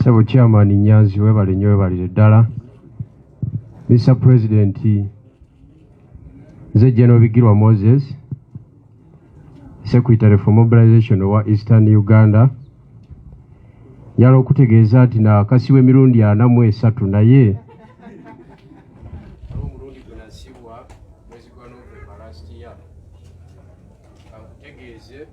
Sebo Chairman Nyanzi webale nnyo webalire ddala. Mr. President, nze General Bigirwa Moses, Secretary for Mobilization wa Eastern Uganda. Njala okutegeeza nti nakasiwa emirundi 43 naye omulundi gwe nasibwa mwezi gwa November last year. Akutegeeze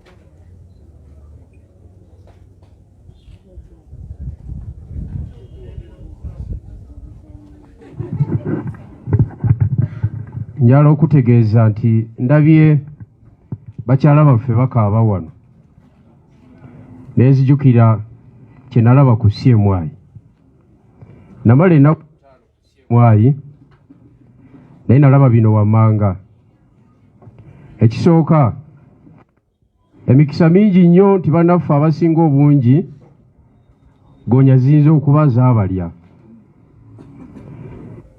njala okutegeeza nti ndabye bakyala baffe bakaaba wano nenzijukira kye nalaba ku CMI. Namala ennaku 5 ku CMI naye nalaba bino wammanga. Ekisooka, emikisa mingi nnyo nti bannaffe abasinga obungi gonya ziyinza okuba zaabalya.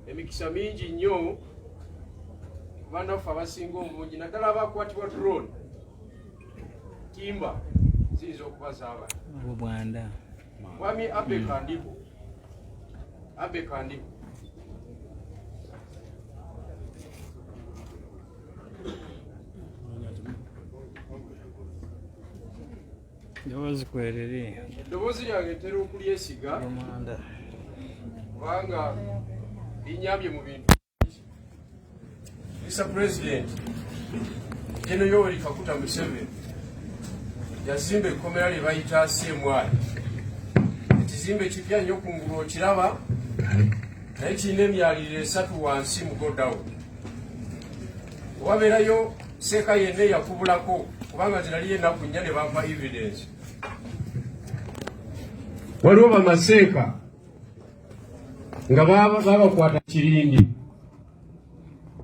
Emikisa mingi nnyo bannaffe abasinga obungi naddala abakwatibwa drone ttimba ziyinza okuba zaabalya. Bwanda Mwami Abe Kandibo. Abe Kandibo. Dobozi kwerere. Dobozi lyange ntera okulyesiga. Bwanda. Kubanga linyambye mu bintu. Mr. President, Jeno Yoweri Kaguta Museveni yazimba ekkomera lye bayita CMI. Ekizimbe kipya nnyo kungulu okiraba naye kirina emyaliriro 3 wansi mu godown. Wabeerayo seeka yenna eyakubulako kubanga nze nali ennaku 4 ne bampa evidence. Waliwo bamaseeka nga babakwata kirindi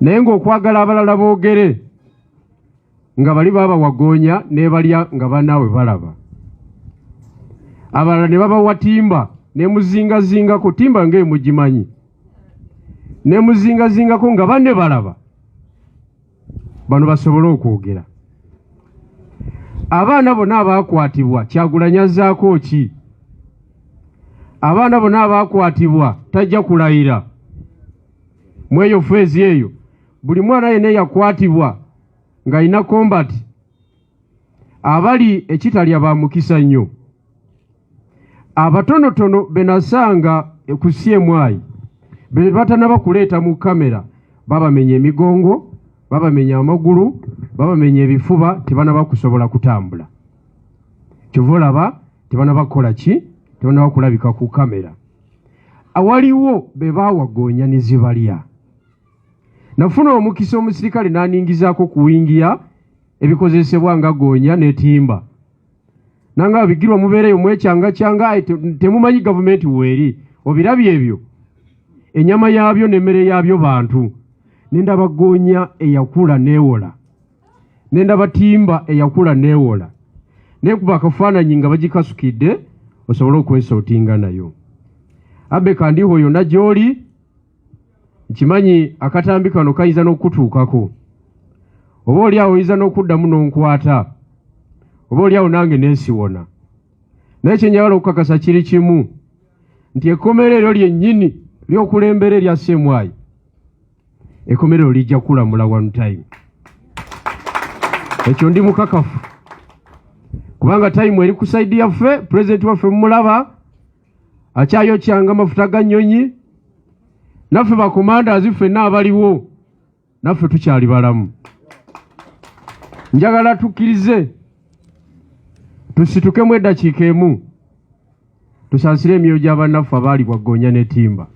naye ng'okwagala abalala boogere nga bali baba wagonya ne balya nga banaawe balaba. Abalala ne babawa ttimba ne muzingazingako ttimba ng'emugimanyi ne muzingazingako nga banne balaba. Bano basobole okwogera. Abaana bonna abaakwatibwa Kyagulanyi azzaako ki? Abaana bonna abaakwatibwa tajja kulayira. Mweyo feezi eyo buli mwana yenna yakwatibwa ng'alina combat abali ekitalya ba mukisa nnyo. Abatonotono benasanga ku CMI be batanaba kuleeta mu kamera babamenya emigongo, babamenya amagulu, babamenya ebifuba, tebanaba kusobola kutambula. Kivolaba tebanaba kukola ki? Tebanaba kulabika ku kamera. Awaliwo be baawagonya ne zibalya. Nafuna omukisa omusirikale n'aningizaako kuwingiya ebikozesebwa nga gonya ne ttimba. Nanga Bigirwa mubeereyo mwekyanga temumanyi gavumenti weeri. Obirabye ebyo. Ennyama yaabyo n'emmere yaabyo bantu. Nendaba gonya eyakula neewola. Nendaba ttimba eyakula neewola. Neekuba akafaananyi nga bagikasukidde osobole okwesootinga nayo. Abe Kandiho yonna gy'oli kimanyi akatambi kano kayinza n'okutuukako. Oba oli awo oyinza n'okuddamu n'onkwata. Oba oli awo nange neesiwona. Naye kye njagala okukakasa kiri kimu nti ekkomera eryo lyennyini ly'okulembera erya CMI ekkomera lijja kulamula one time. Ekyo ndi mukakafu kubanga time eri ku saidi yaffe President waffe mumulaba akyayokyanga amafuta ga nnyonyi. Naffe bakomandazi ffenna abaliwo naffe tukyali balamu. Njagala tukkirize tusitukemu eddakiika emu tusaasire emyoyo gy'abannaffe abaali bwagonya ne ttimba.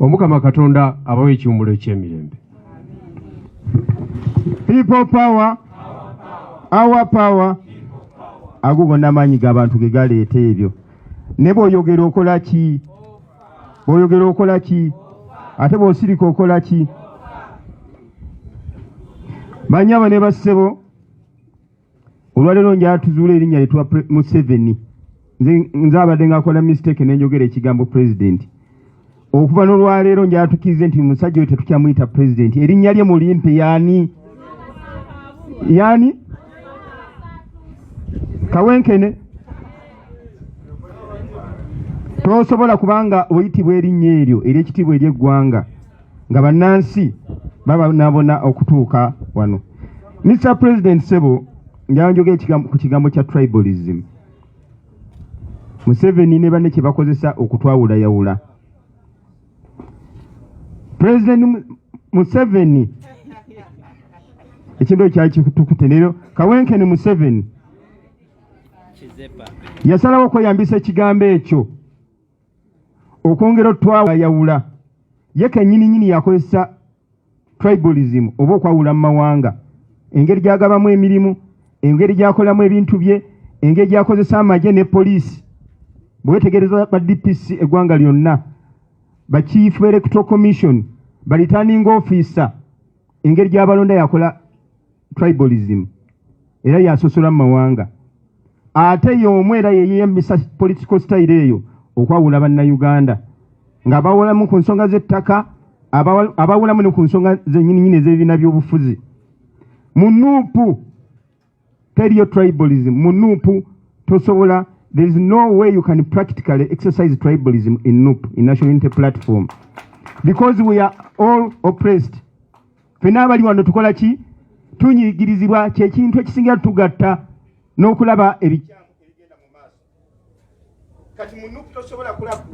Omukama Katonda abawe ekiwummulo eky'emirembe. People power, our power. Agubona amanyi g'abantu ge galeeta ebyo. Ne bw'oyogera okola ki? Bw'oyogera okola ki? Ate bw'osirika okola ki? Banyaba ne bassebo olwaleero njala tuzuula erinnya lyetuwa Museveni. Nze abadde ng'akola mistake ne njogera ekigambo president. okuva n'olwaleero njatukize nti musajja oyo tetukyamuyita pulezidenti. Erinnya lye mulimpe yani Kawenkene. Tosobola kubanga oyitibwa erinnya eryo ery'ekitiibwa ery'eggwanga nga bannansi babonabona okutuuka wano. Mr. President Sebo, njagala ku kigambo kya tribalism. Museveni ne banne kye bakozesa okutwawulayawula. President Museveni ekintu kyali kitukute leero Kawenkene Museveni yasalawo okweyambisa ekigambo ekyo okwongera otwawulayawula. Ye kennyini yakozesa tribalism oba okwawula mu mawanga, engeri gyagabamu emirimu, engeri gyakolamu ebintu bye, engeri gyakozesa amagye ne poliisi. Bwetegereza ba DPC eggwanga lyonna, ba Chief Electoral Commission, ba Returning Officer, engeri gy'abalonda yakola tribalism era yasosola mu mawanga. Ate y'omu era yeyambisa political style eyo okwawula bannayuganda ng'abawulamu ku nsonga z'ettaka, abawulamu ne ku nsonga zennyininyini ez'ebibiina by'obufuzi. Mu Nuupu teriyo tribalism. Mu Nuupu tosobola. There is no way you can practically exercise tribalism in NUP, in National Unity Platform, because we are all oppressed. Fena abali wano tukola ki? Tunyigirizibwa kyekintu ekisingira tugatta n'okulaba ebikyamu ebigenda mu maaso. Kati mu NUP tosobola kulaba